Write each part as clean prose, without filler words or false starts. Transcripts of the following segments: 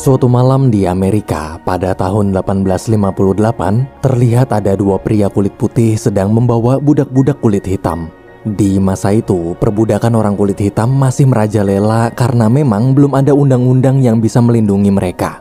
Suatu malam di Amerika pada tahun 1858, terlihat ada dua pria kulit putih sedang membawa budak-budak kulit hitam. Di masa itu, perbudakan orang kulit hitam masih merajalela karena memang belum ada undang-undang yang bisa melindungi mereka.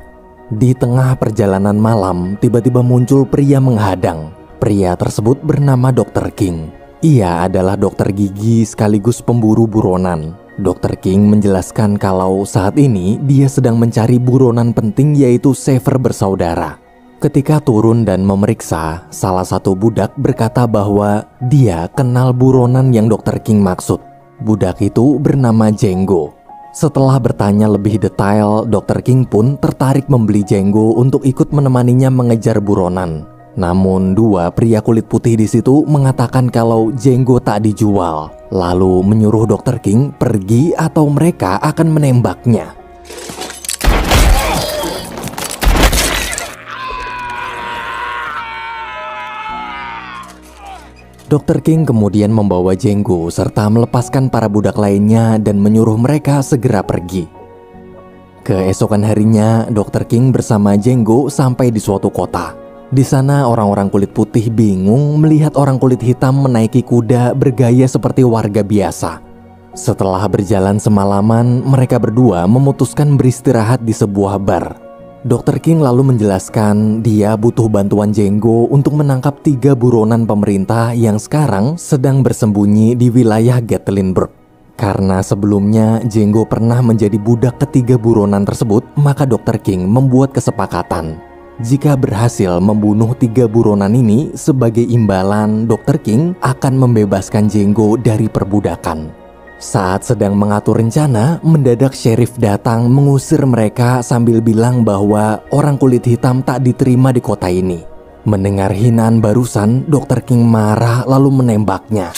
Di tengah perjalanan malam, tiba-tiba muncul pria menghadang. Pria tersebut bernama Dr. King. Ia adalah dokter gigi sekaligus pemburu buronan. Dr. King menjelaskan kalau saat ini dia sedang mencari buronan penting yaitu Shaver bersaudara. Ketika turun dan memeriksa, salah satu budak berkata bahwa dia kenal buronan yang Dr. King maksud. Budak itu bernama Django. Setelah bertanya lebih detail, Dr. King pun tertarik membeli Django untuk ikut menemaninya mengejar buronan. Namun dua pria kulit putih di situ mengatakan kalau Django tak dijual, lalu menyuruh Dr. King pergi atau mereka akan menembaknya. Dr. King kemudian membawa Django serta melepaskan para budak lainnya dan menyuruh mereka segera pergi. Keesokan harinya, Dr. King bersama Django sampai di suatu kota. Di sana orang-orang kulit putih bingung melihat orang kulit hitam menaiki kuda bergaya seperti warga biasa. Setelah berjalan semalaman, mereka berdua memutuskan beristirahat di sebuah bar. Dr. King lalu menjelaskan dia butuh bantuan Django untuk menangkap 3 buronan pemerintah yang sekarang sedang bersembunyi di wilayah Gatlinburg. Karena sebelumnya Django pernah menjadi budak ketiga buronan tersebut, maka Dr. King membuat kesepakatan. Jika berhasil membunuh 3 buronan ini, sebagai imbalan Dr. King akan membebaskan Django dari perbudakan. Saat sedang mengatur rencana, mendadak sheriff datang mengusir mereka sambil bilang bahwa orang kulit hitam tak diterima di kota ini. Mendengar hinaan barusan, Dr. King marah lalu menembaknya.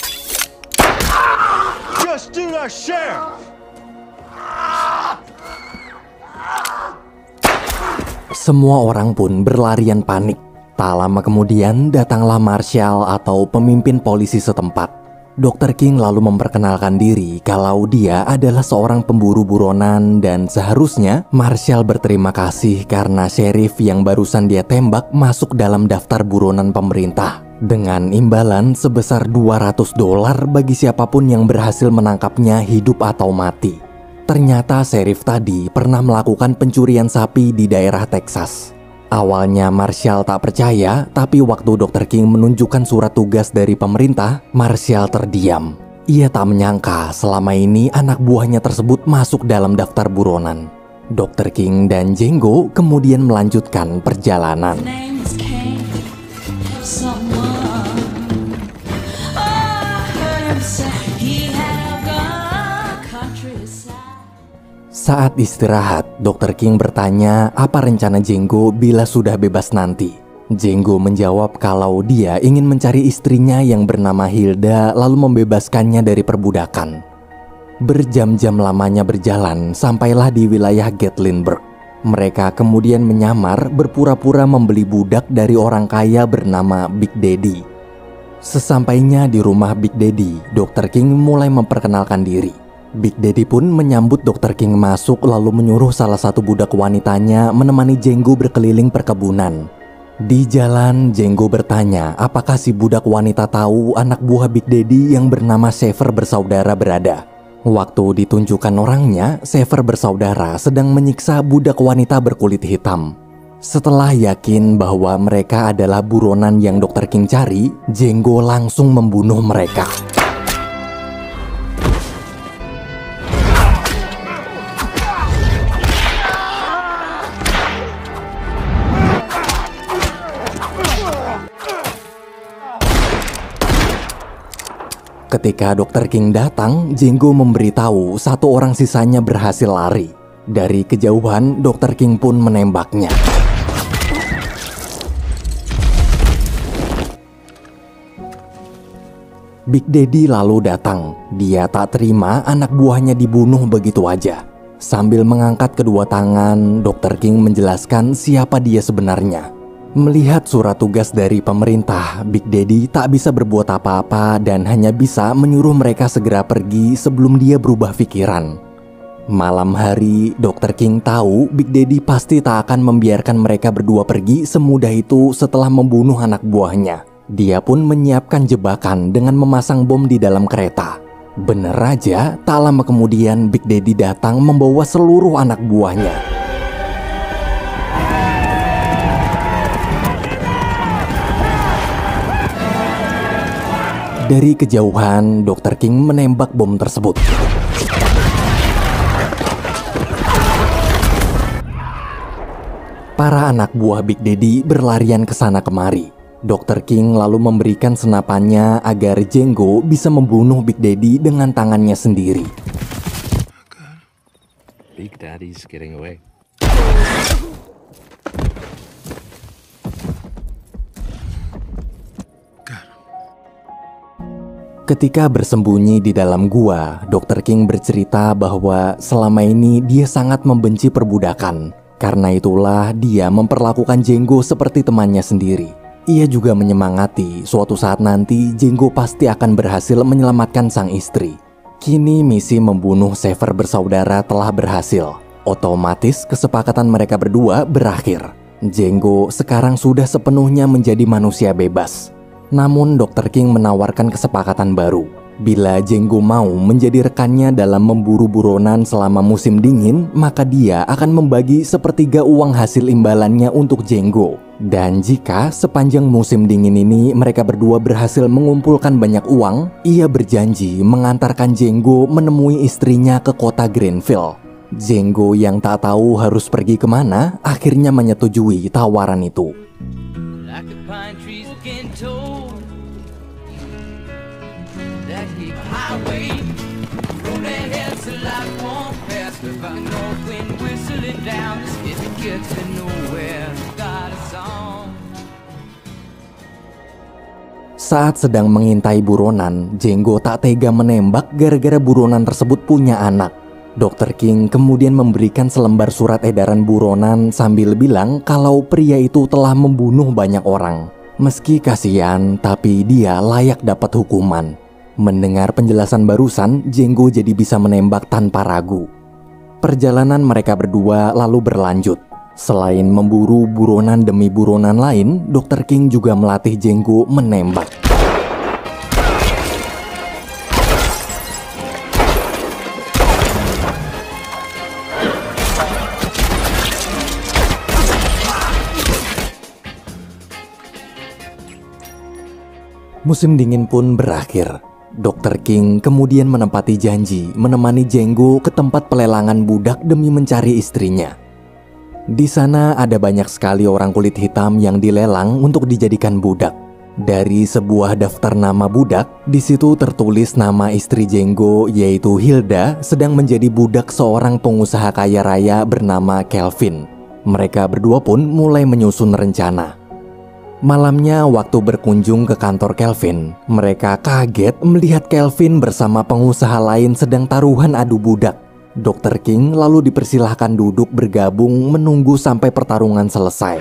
Just do our share. Semua orang pun berlarian panik. Tak lama kemudian datanglah Marshal atau pemimpin polisi setempat. Dr. King lalu memperkenalkan diri kalau dia adalah seorang pemburu buronan dan seharusnya Marshal berterima kasih karena sheriff yang barusan dia tembak masuk dalam daftar buronan pemerintah dengan imbalan sebesar $200 bagi siapapun yang berhasil menangkapnya hidup atau mati. Ternyata sheriff tadi pernah melakukan pencurian sapi di daerah Texas. Awalnya Marshal tak percaya, tapi waktu Dr. King menunjukkan surat tugas dari pemerintah, Marshal terdiam. Ia tak menyangka selama ini anak buahnya tersebut masuk dalam daftar buronan. Dr. King dan Django kemudian melanjutkan perjalanan. Saat istirahat, Dr. King bertanya apa rencana Django bila sudah bebas nanti. Django menjawab kalau dia ingin mencari istrinya yang bernama Hilda lalu membebaskannya dari perbudakan. Berjam-jam lamanya berjalan sampailah di wilayah Gatlinburg. Mereka kemudian menyamar berpura-pura membeli budak dari orang kaya bernama Big Daddy. Sesampainya di rumah Big Daddy, Dr. King mulai memperkenalkan diri. Big Daddy pun menyambut Dr. King masuk lalu menyuruh salah satu budak wanitanya menemani Django berkeliling perkebunan. Di jalan, Django bertanya apakah si budak wanita tahu anak buah Big Daddy yang bernama Shaver bersaudara berada. Waktu ditunjukkan orangnya, Shaver bersaudara sedang menyiksa budak wanita berkulit hitam. Setelah yakin bahwa mereka adalah buronan yang Dr. King cari, Django langsung membunuh mereka. Ketika Dr. King datang, Django memberitahu satu orang sisanya berhasil lari. Dari kejauhan, Dr. King pun menembaknya. Big Daddy lalu datang. Dia tak terima anak buahnya dibunuh begitu aja. Sambil mengangkat kedua tangan, Dr. King menjelaskan siapa dia sebenarnya. Melihat surat tugas dari pemerintah, Big Daddy tak bisa berbuat apa-apa dan hanya bisa menyuruh mereka segera pergi sebelum dia berubah pikiran. Malam hari, Dr. King tahu Big Daddy pasti tak akan membiarkan mereka berdua pergi semudah itu setelah membunuh anak buahnya. Dia pun menyiapkan jebakan dengan memasang bom di dalam kereta. Bener aja, tak lama kemudian Big Daddy datang membawa seluruh anak buahnya. Dari kejauhan, Dr. King menembak bom tersebut. Para anak buah Big Daddy berlarian ke sana kemari. Dr. King lalu memberikan senapannya agar Django bisa membunuh Big Daddy dengan tangannya sendiri. Big Daddy's getting away. Ketika bersembunyi di dalam gua, Dr. King bercerita bahwa selama ini dia sangat membenci perbudakan. Karena itulah dia memperlakukan Django seperti temannya sendiri. Ia juga menyemangati suatu saat nanti Django pasti akan berhasil menyelamatkan sang istri. Kini misi membunuh Sever bersaudara telah berhasil. Otomatis kesepakatan mereka berdua berakhir. Django sekarang sudah sepenuhnya menjadi manusia bebas. Namun Dr. King menawarkan kesepakatan baru. Bila Django mau menjadi rekannya dalam memburu buronan selama musim dingin, maka dia akan membagi sepertiga uang hasil imbalannya untuk Django. Dan jika sepanjang musim dingin ini mereka berdua berhasil mengumpulkan banyak uang, ia berjanji mengantarkan Django menemui istrinya ke kota Greenville. Django yang tak tahu harus pergi kemana, akhirnya menyetujui tawaran itu. Like the pine trees again told that big highway road ahead till life won't pass without north wind whistling down the street. It gets me nowhere. Got a song. Saat sedang mengintai buronan, Django tak tega menembak gara-gara buronan tersebut punya anak. Dr. King kemudian memberikan selembar surat edaran buronan sambil bilang kalau pria itu telah membunuh banyak orang. Meski kasihan, tapi dia layak dapat hukuman. Mendengar penjelasan barusan, Django jadi bisa menembak tanpa ragu. Perjalanan mereka berdua lalu berlanjut. Selain memburu buronan demi buronan lain, Dr. King juga melatih Django menembak. Musim dingin pun berakhir. Dr. King kemudian menepati janji menemani Django ke tempat pelelangan budak demi mencari istrinya. Di sana ada banyak sekali orang kulit hitam yang dilelang untuk dijadikan budak. Dari sebuah daftar nama budak, di situ tertulis nama istri Django yaitu Hilda sedang menjadi budak seorang pengusaha kaya raya bernama Kelvin. Mereka berdua pun mulai menyusun rencana. Malamnya waktu berkunjung ke kantor Kelvin, mereka kaget melihat Kelvin bersama pengusaha lain sedang taruhan adu budak. Dr. King lalu dipersilahkan duduk bergabung menunggu sampai pertarungan selesai.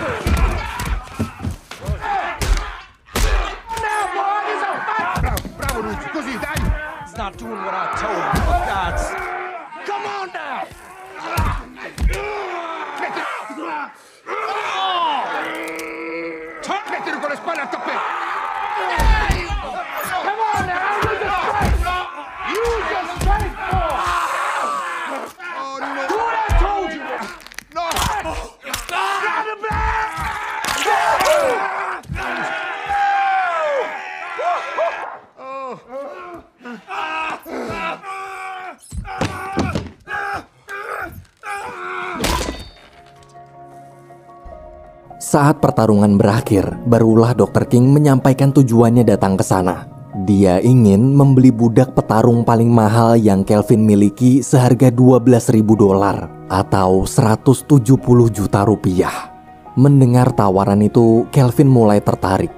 Saat pertarungan berakhir, barulah Dr. King menyampaikan tujuannya datang ke sana. Dia ingin membeli budak petarung paling mahal yang Kelvin miliki seharga $12.000 atau 170 juta rupiah. Mendengar tawaran itu, Kelvin mulai tertarik.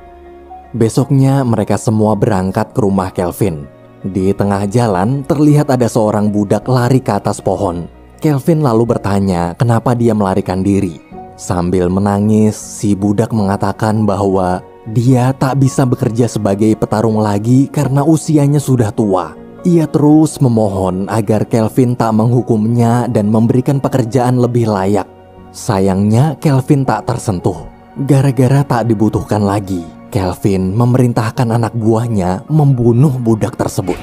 Besoknya mereka semua berangkat ke rumah Kelvin. Di tengah jalan terlihat ada seorang budak lari ke atas pohon. Kelvin lalu bertanya kenapa dia melarikan diri. Sambil menangis, si budak mengatakan bahwa dia tak bisa bekerja sebagai petarung lagi karena usianya sudah tua. Ia terus memohon agar Kelvin tak menghukumnya dan memberikan pekerjaan lebih layak. Sayangnya Kelvin tak tersentuh. Gara-gara tak dibutuhkan lagi, Kelvin memerintahkan anak buahnya membunuh budak tersebut.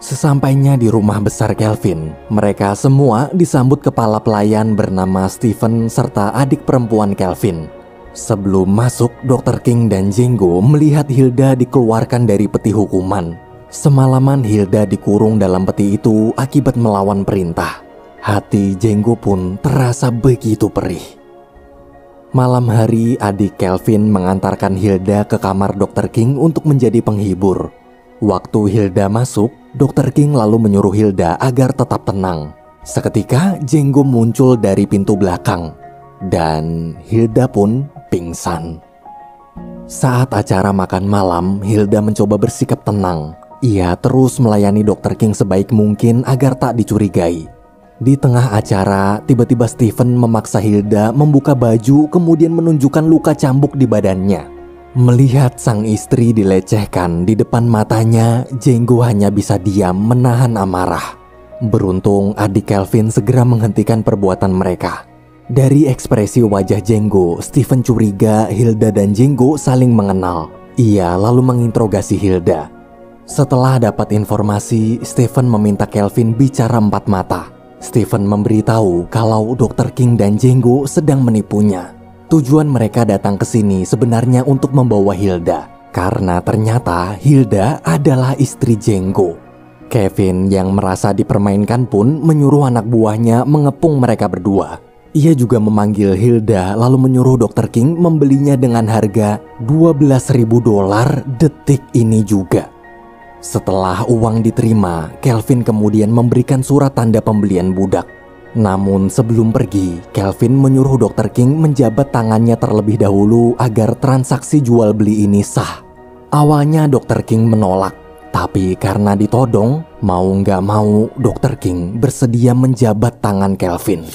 Sesampainya di rumah besar Kelvin, mereka semua disambut kepala pelayan bernama Stephen serta adik perempuan Kelvin. Sebelum masuk, Dr. King dan Django melihat Hilda dikeluarkan dari peti hukuman. Semalaman Hilda dikurung dalam peti itu akibat melawan perintah. Hati Django pun terasa begitu perih. Malam hari, adik Kelvin mengantarkan Hilda ke kamar Dr. King untuk menjadi penghibur. Waktu Hilda masuk, Dr. King lalu menyuruh Hilda agar tetap tenang. Seketika, Django muncul dari pintu belakang, dan Hilda pun pingsan. Saat acara makan malam, Hilda mencoba bersikap tenang. Ia terus melayani Dr. King sebaik mungkin agar tak dicurigai. Di tengah acara, tiba-tiba Stephen memaksa Hilda membuka baju kemudian menunjukkan luka cambuk di badannya. Melihat sang istri dilecehkan di depan matanya, Django hanya bisa diam menahan amarah. Beruntung adik Kelvin segera menghentikan perbuatan mereka. Dari ekspresi wajah Django, Stephen curiga Hilda dan Django saling mengenal. Ia lalu menginterogasi Hilda. Setelah dapat informasi, Stephen meminta Kelvin bicara empat mata. Stephen memberitahu kalau Dr. King dan Django sedang menipunya. Tujuan mereka datang ke sini sebenarnya untuk membawa Hilda, karena ternyata Hilda adalah istri Django. Kevin yang merasa dipermainkan pun menyuruh anak buahnya mengepung mereka berdua. Ia juga memanggil Hilda lalu menyuruh Dr. King membelinya dengan harga $12.000 detik ini juga. Setelah uang diterima, Kelvin kemudian memberikan surat tanda pembelian budak. Namun sebelum pergi, Kelvin menyuruh Dr. King menjabat tangannya terlebih dahulu agar transaksi jual beli ini sah. Awalnya Dr. King menolak, tapi karena ditodong, mau nggak mau Dr. King bersedia menjabat tangan Kelvin.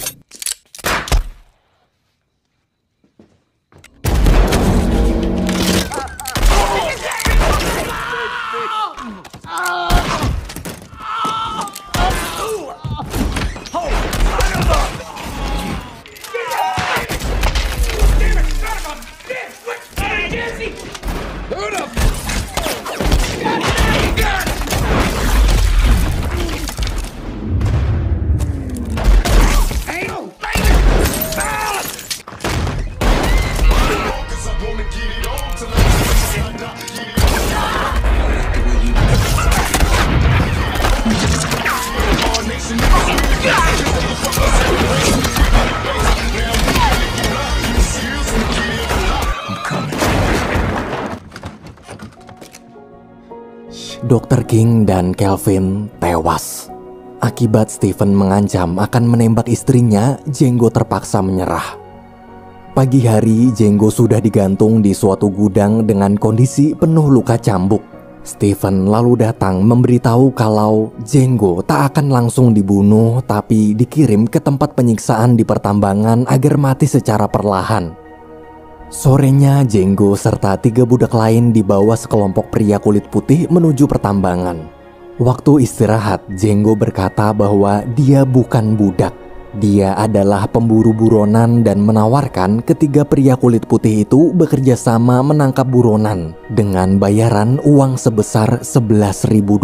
Dr. King dan Kelvin tewas. Akibat Stephen mengancam akan menembak istrinya, Django terpaksa menyerah. Pagi hari, Django sudah digantung di suatu gudang dengan kondisi penuh luka cambuk. Stephen lalu datang memberitahu kalau Django tak akan langsung dibunuh, tapi dikirim ke tempat penyiksaan di pertambangan agar mati secara perlahan. Sorenya, Django serta 3 budak lain dibawa sekelompok pria kulit putih menuju pertambangan. Waktu istirahat, Django berkata bahwa dia bukan budak. Dia adalah pemburu buronan dan menawarkan ketiga pria kulit putih itu bekerja sama menangkap buronan dengan bayaran uang sebesar $11.000.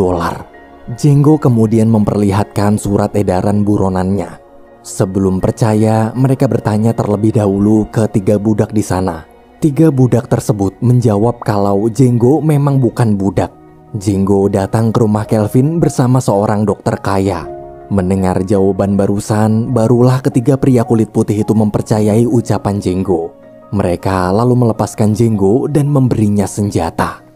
Django kemudian memperlihatkan surat edaran buronannya. Sebelum percaya, mereka bertanya terlebih dahulu ke 3 budak di sana. 3 budak tersebut menjawab kalau Django memang bukan budak. Django datang ke rumah Kelvin bersama seorang dokter kaya. Mendengar jawaban barusan, barulah ketiga pria kulit putih itu mempercayai ucapan Django. Mereka lalu melepaskan Django dan memberinya senjata.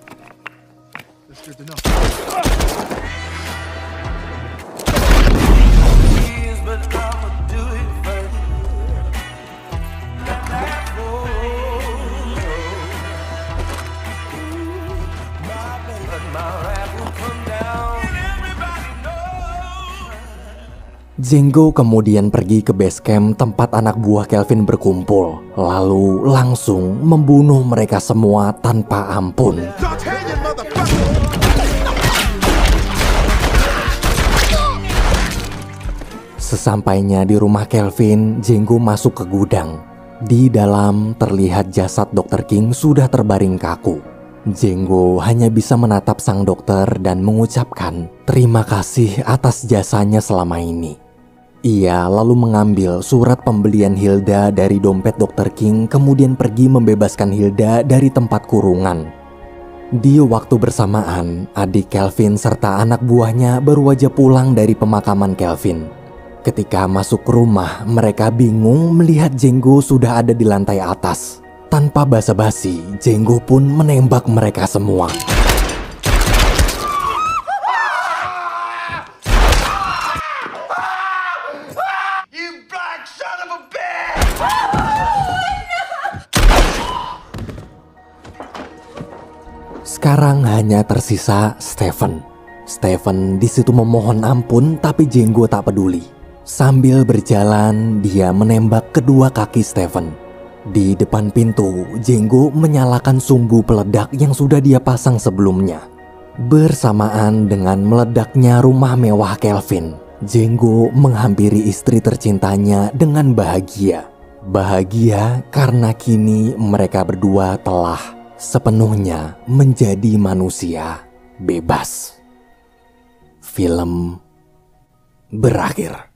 Django kemudian pergi ke base camp tempat anak buah Kelvin berkumpul, lalu langsung membunuh mereka semua tanpa ampun. Sesampainya di rumah Kelvin, Django masuk ke gudang. Di dalam terlihat jasad Dr. King sudah terbaring kaku. Django hanya bisa menatap sang dokter dan mengucapkan terima kasih atas jasanya selama ini. Ia lalu mengambil surat pembelian Hilda dari dompet Dr. King, kemudian pergi membebaskan Hilda dari tempat kurungan. Di waktu bersamaan, adik Kelvin serta anak buahnya baru aja pulang dari pemakaman Kelvin. Ketika masuk ke rumah, mereka bingung melihat Django sudah ada di lantai atas. Tanpa basa-basi, Django pun menembak mereka semua. Sekarang hanya tersisa Stephen. Stephen di situ memohon ampun, tapi Django tak peduli. Sambil berjalan, dia menembak kedua kaki Stephen. Di depan pintu, Django menyalakan sumbu peledak yang sudah dia pasang sebelumnya. Bersamaan dengan meledaknya rumah mewah Kelvin, Django menghampiri istri tercintanya dengan bahagia. Bahagia karena kini mereka berdua telah sepenuhnya menjadi manusia bebas. Film berakhir.